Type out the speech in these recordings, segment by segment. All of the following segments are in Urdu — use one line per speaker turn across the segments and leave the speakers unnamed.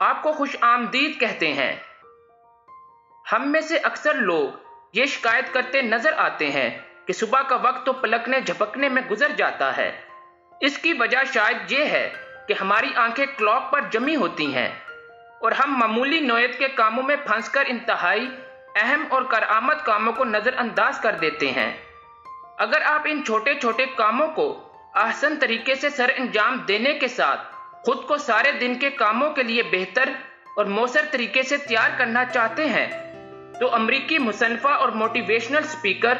آپ کو خوش آمدید کہتے ہیں۔ ہم میں سے اکثر لوگ یہ شکایت کرتے نظر آتے ہیں کہ صبح کا وقت تو پلکنے جھپکنے میں گزر جاتا ہے۔ اس کی وجہ شاید یہ ہے کہ ہماری آنکھیں کلاک پر جمی ہوتی ہیں اور ہم معمولی نوعیت کے کاموں میں پھنس کر انتہائی اہم اور کارآمد کاموں کو نظر انداز کر دیتے ہیں۔ اگر آپ ان چھوٹے چھوٹے کاموں کو احسن طریقے سے سر انجام دینے کے ساتھ خود کو سارے دن کے کاموں کے لیے بہتر اور مؤثر طریقے سے تیار کرنا چاہتے ہیں تو امریکی مصنفہ اور موٹیویشنل سپیکر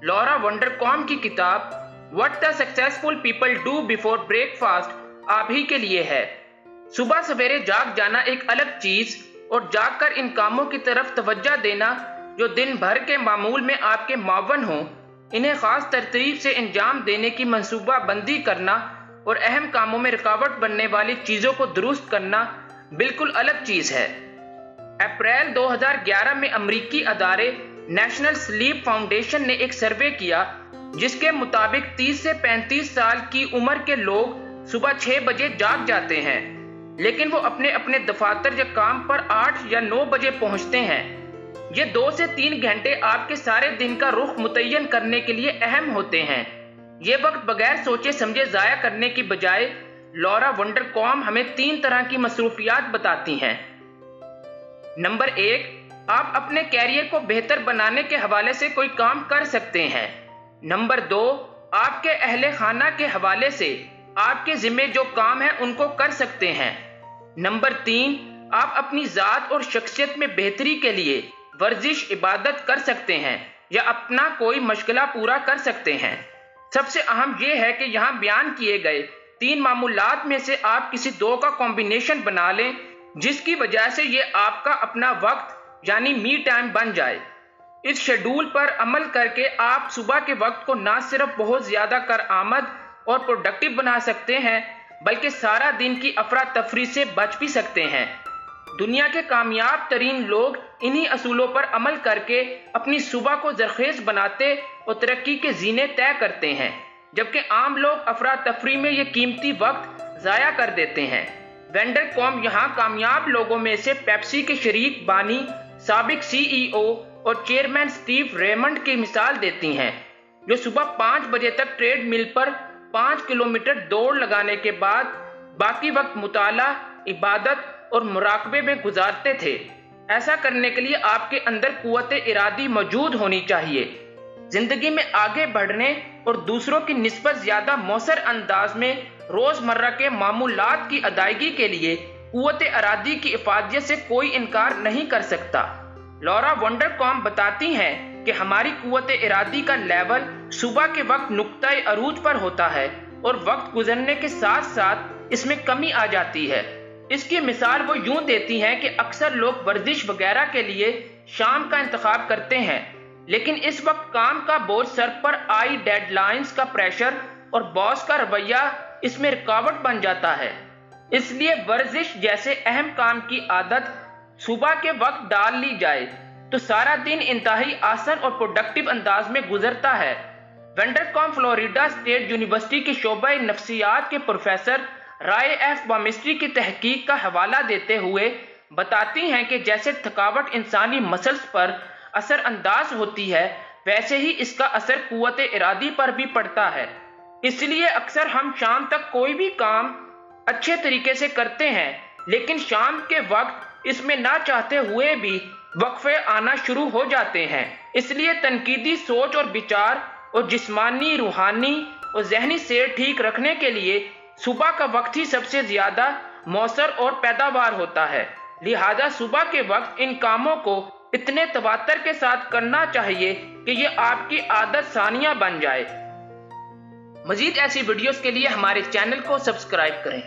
لورا وانڈرکام کی کتاب What the Successful People Do Before Breakfast آپ ہی کے لیے ہے۔ صبح سویرے جاگ جانا ایک الگ چیز اور جاگ کر ان کاموں کی طرف توجہ دینا جو دن بھر کے معمول میں آپ کے معاون ہوں، انہیں خاص ترتیب سے انجام دینے کی منصوبہ بندی کرنا اور اہم کاموں میں رکاوٹ بننے والی چیزوں کو درست کرنا بالکل الگ چیز ہے۔ اپریل 2011 میں امریکی ادارے نیشنل سلیپ فاؤنڈیشن نے ایک سروے کیا جس کے مطابق 30 سے 35 سال کی عمر کے لوگ صبح 6 بجے جاگ جاتے ہیں، لیکن وہ اپنے اپنے دفاتر یا کام پر 8 یا 9 بجے پہنچتے ہیں۔ یہ 2 سے 3 گھنٹے آپ کے سارے دن کا رخ متعین کرنے کے لیے اہم ہوتے ہیں۔ یہ وقت بغیر سوچے سمجھے ضائع کرنے کی بجائے لورا وانڈرکام ہمیں 3 طرح کی مصروفیات بتاتی ہیں۔ نمبر 1، آپ اپنے کیریئر کو بہتر بنانے کے حوالے سے کوئی کام کر سکتے ہیں۔ نمبر 2، آپ کے اہل خانہ کے حوالے سے آپ کے ذمہ جو کام ہیں ان کو کر سکتے ہیں۔ نمبر 3، آپ اپنی ذات اور شخصیت میں بہتری کے لیے ورزش، عبادت کر سکتے ہیں یا اپنا کوئی مشغلہ پورا کر سکتے ہیں۔ سب سے اہم یہ ہے کہ یہاں بیان کیے گئے 3 معمولات میں سے آپ کسی 2 کا کمبینیشن بنا لیں جس کی وجہ سے یہ آپ کا اپنا وقت یعنی می ٹائم بن جائے۔ اس شیڈول پر عمل کر کے آپ صبح کے وقت کو نہ صرف بہت زیادہ کارآمد اور پروڈکٹیو بنا سکتے ہیں بلکہ سارا دن کی افراتفری سے بچ بھی سکتے ہیں۔ دنیا کے کامیاب ترین لوگ انہی اصولوں پر عمل کر کے اپنی صبح کو زرخیز بناتے اور ترقی کے زینے طے کرتے ہیں، جبکہ عام لوگ افراتفری میں یہ قیمتی وقت ضائع کر دیتے ہیں۔ وانڈرکام یہاں کامیاب لوگوں میں سے پیپسی کے شریک بانی، سابق CEO اور چیئرمین اسٹیو ریمنڈ کی مثال دیتی ہیں، جو صبح 5 بجے تک ٹریڈ مل پر 5 کلومیٹر دوڑ لگانے کے بعد باقی وقت مطالعہ، عبادت اور مراقبے میں گزارتے تھے۔ ایسا کرنے کے لیے آپ کے اندر قوت ارادی موجود ہونی چاہیے۔ زندگی میں آگے بڑھنے اور دوسروں کی نسبت زیادہ مؤثر انداز میں روزمرہ کے معمولات کی ادائیگی کے لیے قوت ارادی کی افادیت سے کوئی انکار نہیں کر سکتا۔ لورا وانڈرکام بتاتی ہیں کہ ہماری قوت ارادی کا لیول صبح کے وقت نقطۂ عروج پر ہوتا ہے اور وقت گزرنے کے ساتھ ساتھ اس میں کمی آ جاتی ہے۔ اس کی مثال وہ یوں دیتی ہیں کہ اکثر لوگ ورزش وغیرہ کے لیے شام کا انتخاب کرتے ہیں، لیکن اس وقت کام کا بوجھ سر پر آئی، ڈیڈ لائنز کا پریشر اور باس کا رویہ اس میں رکاوٹ بن جاتا ہے۔ اس لیے ورزش جیسے اہم کام کی عادت صبح کے وقت ڈال لی جائے تو سارا دن انتہائی آسان اور پروڈکٹیو انداز میں گزرتا ہے۔ وانڈرکام فلوریڈا اسٹیٹ یونیورسٹی کے شعبہ نفسیات کے پروفیسر رائے ایف بامسٹری کی تحقیق کا حوالہ دیتے ہوئے بتاتی ہیں کہ جیسے تھکاوٹ انسانی مسلز پر اثر انداز ہوتی ہے، ویسے ہی اس کا اثر قوت ارادی پر بھی پڑتا ہے۔ اس لیے اکثر ہم شام تک کوئی بھی کام اچھے طریقے سے کرتے ہیں، لیکن شام کے وقت اس میں نہ چاہتے ہوئے بھی وقفے آنا شروع ہو جاتے ہیں۔ اس لیے تنقیدی سوچ اور بچار اور جسمانی، روحانی اور ذہنی صحت ٹھیک رکھنے کے لیے صبح کا وقت ہی سب سے زیادہ مؤثر اور پیداوار ہوتا ہے۔ لہذا صبح کے وقت ان کاموں کو اتنے تواتر کے ساتھ کرنا چاہیے کہ یہ آپ کی عادت ثانیہ بن جائے۔ مزید ایسی ویڈیوز کے لیے ہمارے چینل کو سبسکرائب کریں۔